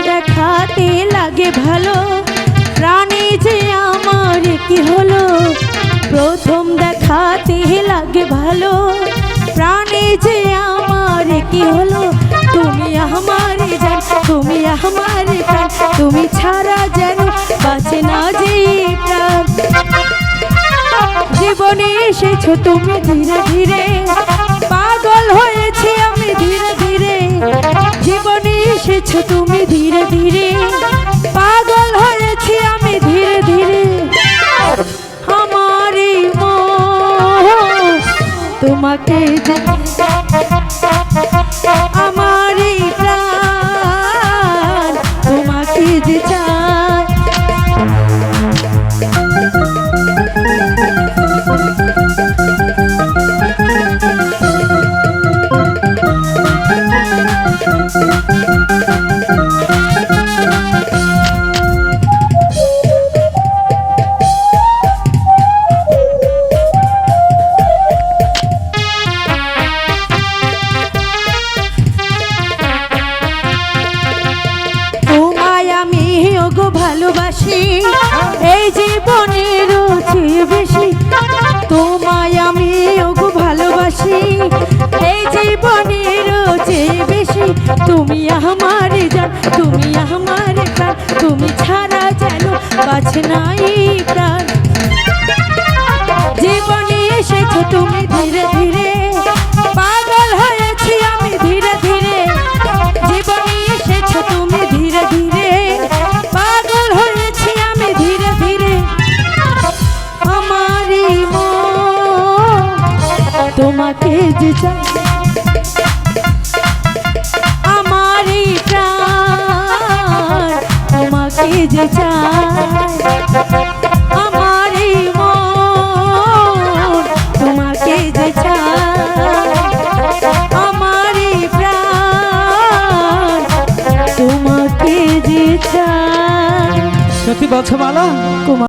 দেখাতে লাগে ভালো, প্রাণে যে আমার কি হলো। প্রথম দেখাতে লাগে ভালো, প্রাণে যে আমার কি হলো। তুমি আমার জান, তুমি আমার প্রাণ, তুমি ছাড়া যেন বাঁচে না যে প্রাণ। জীবনে এসেছো তুমি ধীরে ধীরে, পাগল হয়েছি আমি ধীরে ধীরে। জীবনে এসেছো তুমি ধীরে ধীরে, পাগল হয়েছি আমি ধীরে ধীরে। আমারই মন তোমাকে যে, আমারই প্রাণ তোমাকে যে চায়। ভালোবাসি এই জীবনের চেয়ে বেশি, তোমায় আমি ওগো ভালোবাসি এই জীবনের চেয়ে বেশি। তুমি আমার জান, তুমি আমার প্রাণ, তুমি ছাড়া যেন বাঁচে নাই প্রাণ। জীবনে এসেছো তুমি ধীরে ধীরে, পাগল হয়েছি আমি ধীরে ধীরে। জীবনে এসেছো তুমি ধীরে ধীরে, পাগল হয়েছি আমি ধীরে ধীরে। আমারই মন তোমাকে যে চায়, আমারই প্রাণ তোমাকে যে চায়। আমারই মন তোমাকে যে চায়, আমারই প্রাণ তোমাকে যে চায়। সত্যি বলছো মালা?